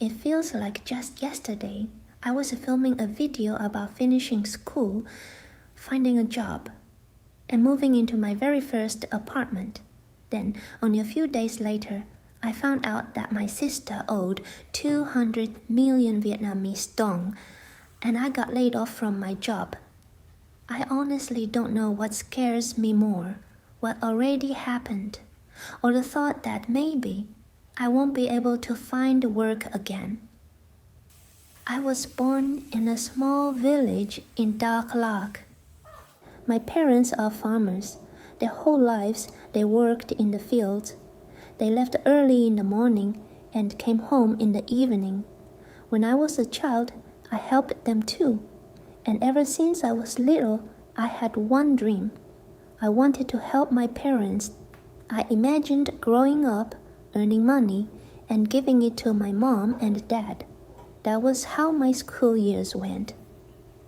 It feels like just yesterday I was filming a video about finishing school, finding a job, and moving into my very first apartment. Then, only a few days later, I found out that my sister owed 200 million Vietnamese dong, and I got laid off from my job. I honestly don't know what scares me more, what already happened, or the thought that maybe I won't be able to find work again. I was born in a small village in Dak Lak. My parents are farmers. Their whole lives they worked in the fields. They left early in the morning and came home in the evening. When I was a child, I helped them too. And ever since I was little, I had one dream. I wanted to help my parents. I imagined growing up, earning money, and giving it to my mom and dad. That was how my school years went.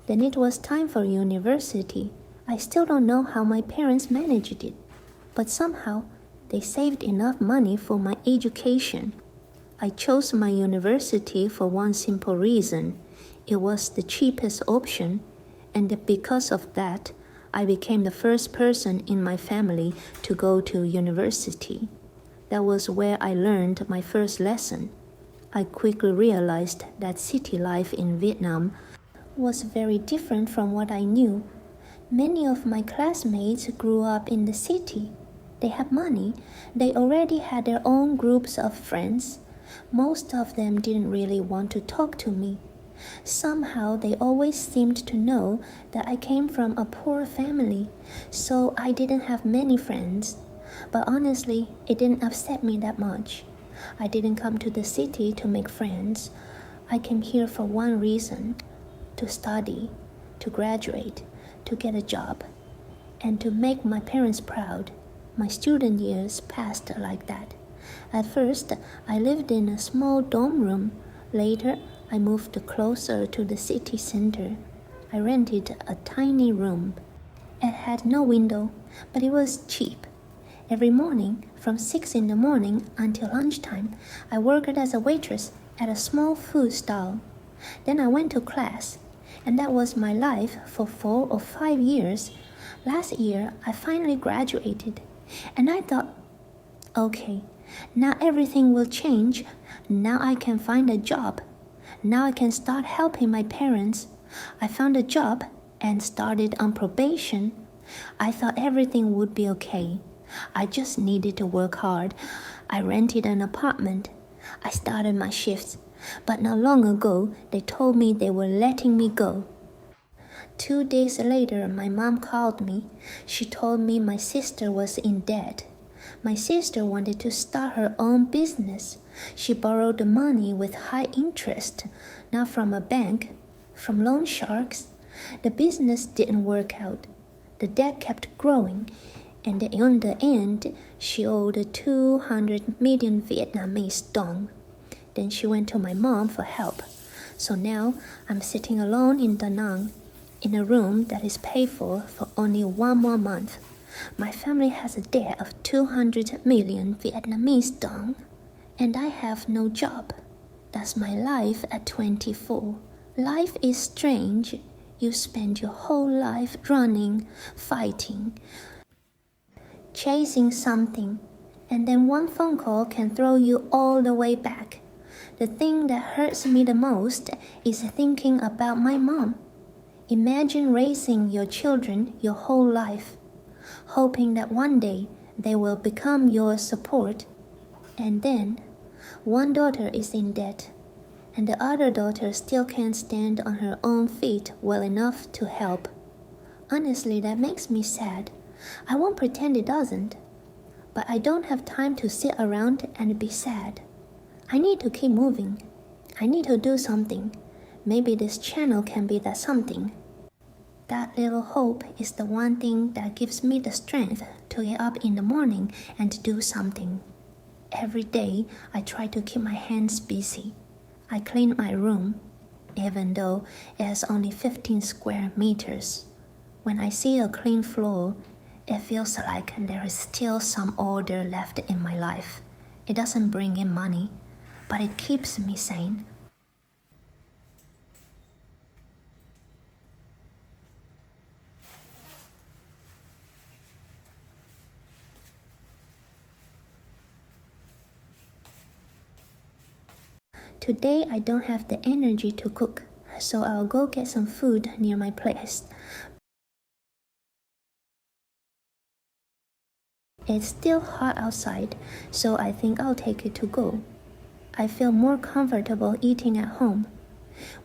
Then it was time for university. I still don't know how my parents managed it, but somehow they saved enough money for my education. I chose my university for one simple reason. It was the cheapest option, and because of that, I became the first person in my family to go to university. That was where I learned my first lesson. I quickly realized that city life in Vietnam was very different from what I knew. Many of my classmates grew up in the city. They had money. They already had their own groups of friends. Most of them didn't really want to talk to me. Somehow they always seemed to know that I came from a poor family, so I didn't have many friends. But honestly, it didn't upset me that much. I didn't come to the city to make friends. I came here for one reason: to study, to graduate, to get a job, and to make my parents proud. My student years passed like that. At first, I lived in a small dorm room. Later, I moved closer to the city center. I rented a tiny room. It had no window, but it was cheap. Every morning, from 6 in the morning until lunchtime, I worked as a waitress at a small food stall. Then I went to class, and that was my life for 4 or 5 years. Last year, I finally graduated, and I thought, okay, now everything will change. Now I can find a job. Now I can start helping my parents. I found a job and started on probation. I thought everything would be okay. I just needed to work hard. I rented an apartment. I started my shifts, but not long ago, they told me they were letting me go. 2 days later, my mom called me. She told me my sister was in debt. My sister wanted to start her own business. She borrowed the money with high interest, not from a bank, from loan sharks. The business didn't work out. The debt kept growing, and in the end, she owed 200 million Vietnamese dong. Then she went to my mom for help. So now I'm sitting alone in Da Nang, in a room that is paid for only 1 more month. My family has a debt of 200 million Vietnamese dong, and I have no job. That's my life at 24. Life is strange. You spend your whole life running, fighting, chasing something, and then one phone call can throw you all the way back. The thing that hurts me the most is thinking about my mom. Imagine raising your children your whole life, hoping that one day they will become your support, and then one daughter is in debt, and the other daughter still can't stand on her own feet well enough to help. Honestly, that makes me sad. I won't pretend it doesn't, but I don't have time to sit around and be sad. I need to keep moving. I need to do something. Maybe this channel can be that something. That little hope is the one thing that gives me the strength to get up in the morning and do something. Every day, I try to keep my hands busy. I clean my room, even though it has only 15 square meters. When I see a clean floor, it feels like there is still some order left in my life. It doesn't bring in money, but it keeps me sane. Today I don't have the energy to cook, so I'll go get some food near my place. It's still hot outside, so I think I'll take it to go. I feel more comfortable eating at home,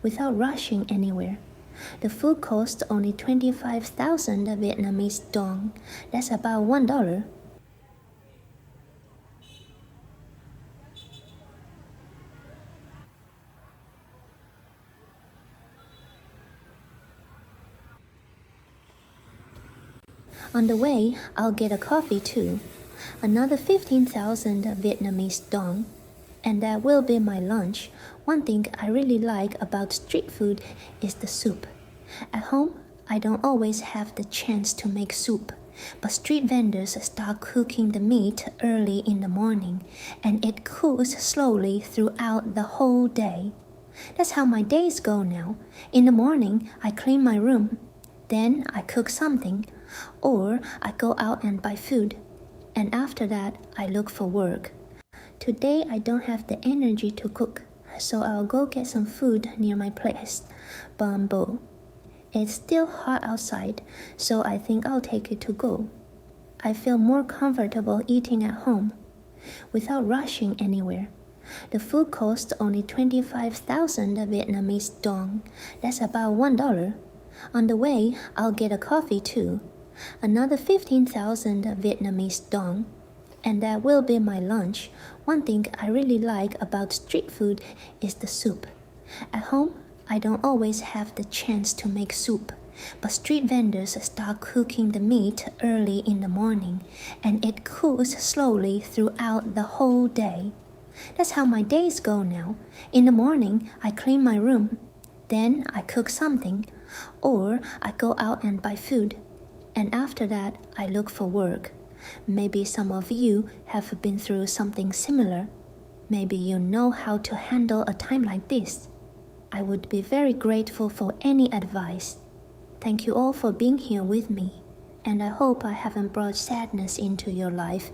without rushing anywhere. The food costs only 25,000 Vietnamese dong. That's about $1. On the way, I'll get a coffee too. Another 15,000 Vietnamese dong. And that will be my lunch. One thing I really like about street food is the soup. At home, I don't always have the chance to make soup, but street vendors start cooking the meat early in the morning, and it cools slowly throughout the whole day. That's how my days go now. In the morning, I clean my room. Then I cook something, or I go out and buy food. And after that, I look for work. Today I don't have the energy to cook, so I'll go get some food near my place. Bamboo. It's still hot outside, so I think I'll take it to go. I feel more comfortable eating at home, without rushing anywhere. The food costs only 25,000 Vietnamese dong. That's about $1. On the way, I'll get a coffee too. Another 15,000 Vietnamese dong. And that will be my lunch. One thing I really like about street food is the soup. At home, I don't always have the chance to make soup, but street vendors start cooking the meat early in the morning, and it cools slowly throughout the whole day. That's how my days go now. In the morning, I clean my room. Then I cook something, or I go out and buy food. And after that, I look for work. Maybe some of you have been through something similar. Maybe you know how to handle a time like this. I would be very grateful for any advice. Thank you all for being here with me, and I hope I haven't brought sadness into your life